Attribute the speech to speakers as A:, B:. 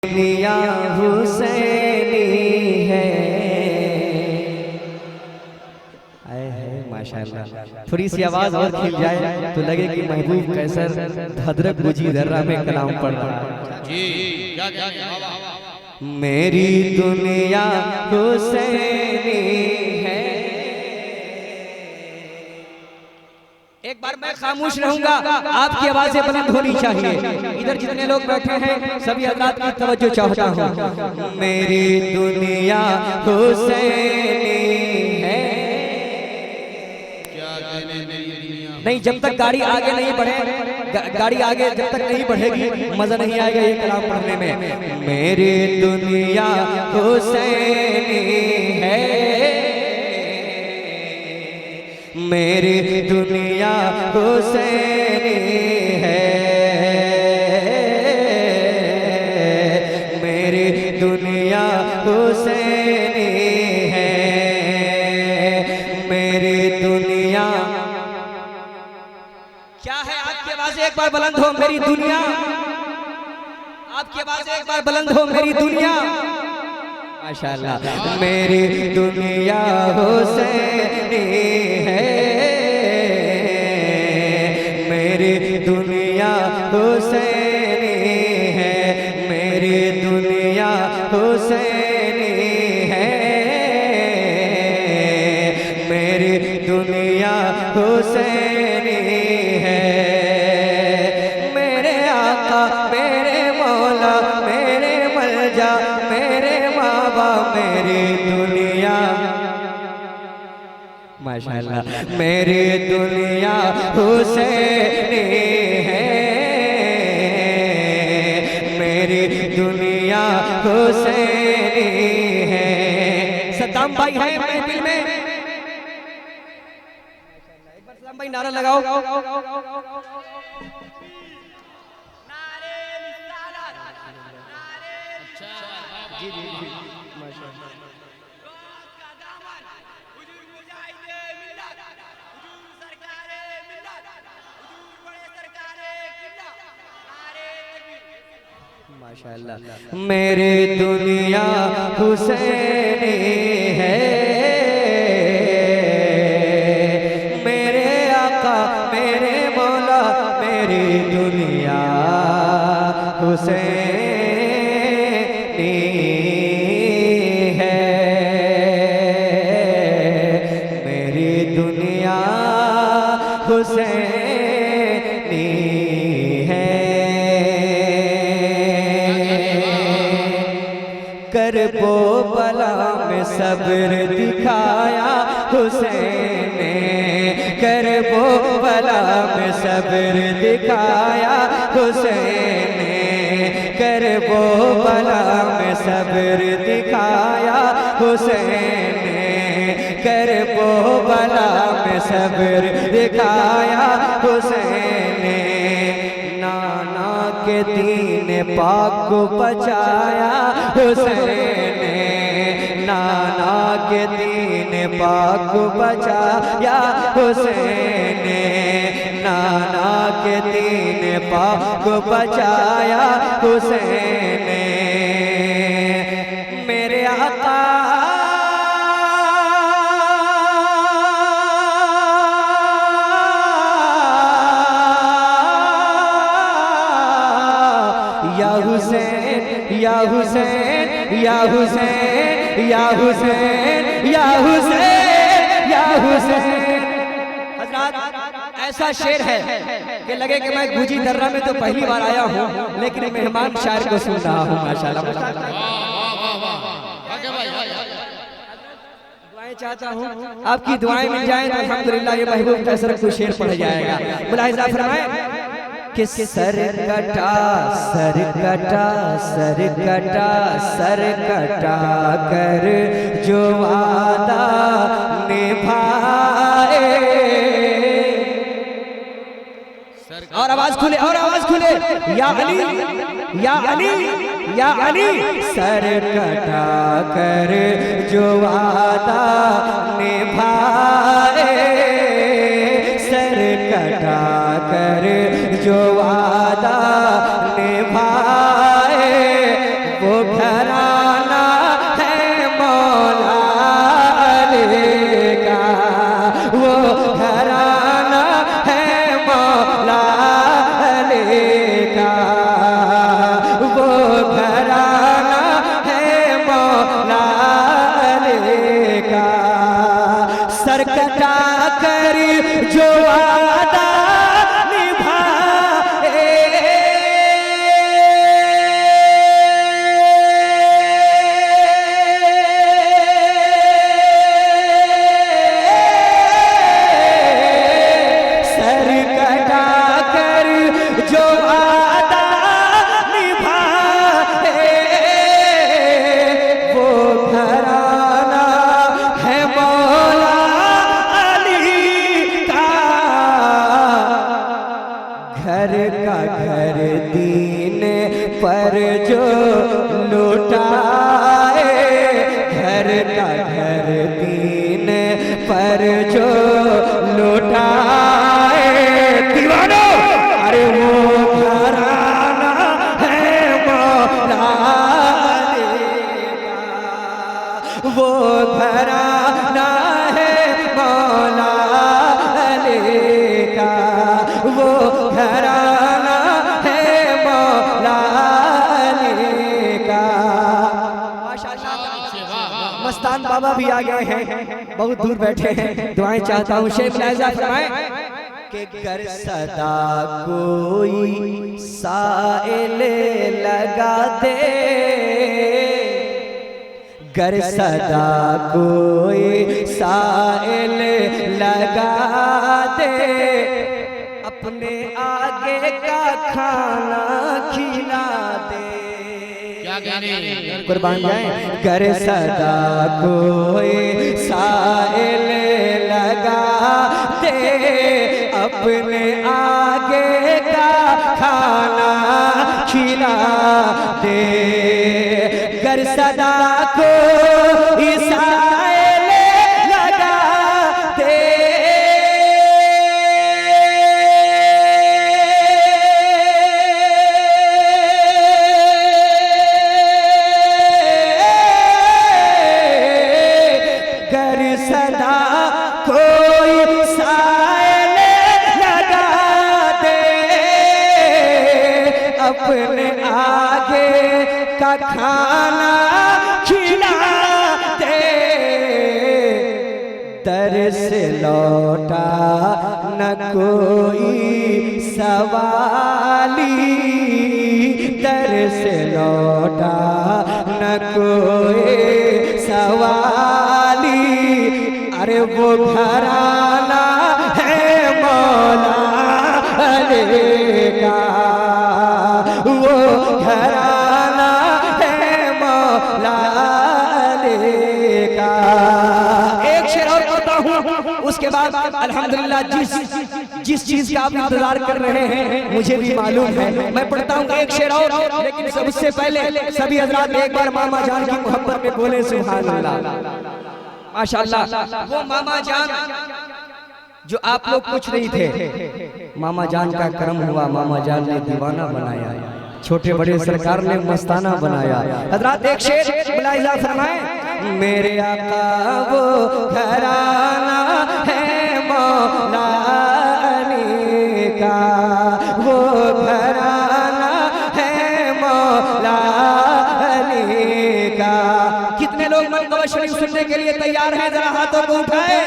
A: दुनिया हुसैनी है। आए है माशाल्लाह। थोड़ी सी आवाज और खिल जाए तो लगे कि महबूब कैसर भद्रक गुजी दर्रा में कलाम पढ़ रहा है।
B: जी क्या क्या
A: मेरी दुनिया हुसैनी है। एक बार मैं खामोश रहूंगा, आपकी आवाजें बुलंद होनी चाहिए। इधर जितने लोग बैठे हैं सभी हज़रात की तवज्जो चाहता हूँ। मेरी दुनिया हुसैनी है।
B: क्या कहने मेरी दुनिया।
A: नहीं, जब तक गाड़ी आगे नहीं बढ़े, गाड़ी आगे जब तक नहीं बढ़ेगी मजा नहीं आएगा ये कलाम पढ़ने में। मेरी दुनिया हुसैनी है। मेरी दुनिया हुसैनी है। मेरी दुनिया हुसैनी है। मेरी दुनिया क्या है? आपकी आवाज़ एक बार बुलंद हो, मेरी दुनिया। आपकी आवाज़ एक बार बुलंद हो, मेरी दुनिया। माशाल्लाह। मेरी दुनिया हुसैनी है। मेरी दुनिया हुसैनी है। मेरी दुनिया हुसैनी है। मेरी दुनिया हुसैनी है। मेरे आका, मेरे मौला, मेरे मलजा, मेरे मावा, मेरी दुनिया। माशाल्लाह। मेरी दुनिया हुसैनी है। मेरी दुनिया हुसैनी है। सद्दाम भाई है महफिल में, एक बार सद्दाम भाई नारा लगाओ। जी जी जी माशाल्लाह। माशाल्लाह। मेरी दुनिया हुसैनी है। मेरे आका, मेरे मौला, मेरी दुनिया हुसैनी है। मेरी दुनिया हुसैनी है। करबो बला में सब्र दिखाया हुसैन ने। करबो बला में सब्र दिखाया हुसैन ने। करबो बला में सब्र दिखाया हुसैन ने। करबो बला में सब्र दिखाया हुसैन ने। नाना के दीन पाक को बचाया हुसैन ने। नाना के दीन पाक को बचाया हुसैन ने। नाना के दीन पाक को बचाया हुसैन ने। मेरे आका या हुसैन, या हुसैन, या हुसैन, या हुसैन, या हुसैन, या हुसैन। हज़रात ऐसा शेर है कि लगे कि मैं गुजी दर्रा में तो पहली बार आया हूँ, लेकिन मेहमान शायर को सुन रहा हूँ। माशाल्लाह। दुआएं चाहता हूँ, आपकी दुआएं मिल जाए तो अल्हम्दुलिल्लाह ये महबूब कैसर को शेर पढ़ जाएगा। मुलाहिज़ा फरमाए कि सर कटा, सर कटा, सर कटा, सर कटा कर जो वादा निभाए। और आवाज खुले, और आवाज खुले। या अली, या अली, या अली। सर कटा कर जो वादा निभाए। सर कटा कर जो वादा निभाए। घराना है मौला अली का। सर कटा कर जो वादा निभाए, सर कटा कर जो वादा निभाए, वो घराना है मौला अली का। घर का घर दीन पर जो लुटाए, घर का घर दीन पर जो लुटाए, दीवानो अरे वो घराना है मौला अली का। वो घराना है मौला अली का। वो घराना है मौला अली का। माशाअल्लाह मस्तान बाबा भी आ गए हैं, बहुत दूर बैठे हैं। दुआएं चाहता हूँ शेख लाइजा फरमाएं कि गर सदा कोई साइल लगा दे, गर सदा कोई साइल लगा दे, अपने आगे का खाना खिला दे।
B: क्या कहने
A: कुर्बान जाए। गर सदा कोई साइल लगा दे, अपने आगे का खाना खिला दे। गर सदा कोई साइल लगा दे, गर सदा कोई साइल लगा दे, अपने आगे का खाना खिला दे। दर से लौटा न कोई सवाली, दर से लौटा न कोई सवाली, अरे वो घराना है मौला अली का। वो घराना है मौला अली का। एक शेर और पढ़ता हूँ, उसके बाद अल्हम्दुलिल्लाह जिस चीज का आप इंतजार कर रहे हैं मुझे भी मालूम है। मैं पढ़ता हूँ एक शेर और, लेकिन सबसे पहले सभी हजरात एक बार मामा जान की मोहब्बत में बोले सुभान अल्लाह। माशाअल्लाह वो मामा जान जो आप लोग कुछ नहीं थे, मामा जान का करम हुआ, मामा जान ने दीवाना बनाया, छोटे बड़े सरकार ने मस्ताना बनाया। हजरात एक शेर मुलाहिजा फरमाएं। मेरे आका वो घराना है मौला अली का, वो घराना है मौला अली का। कितने लोग मनक़बा शरीफ सुनने के लिए तैयार हैं? जरा हाथों को उठाएं।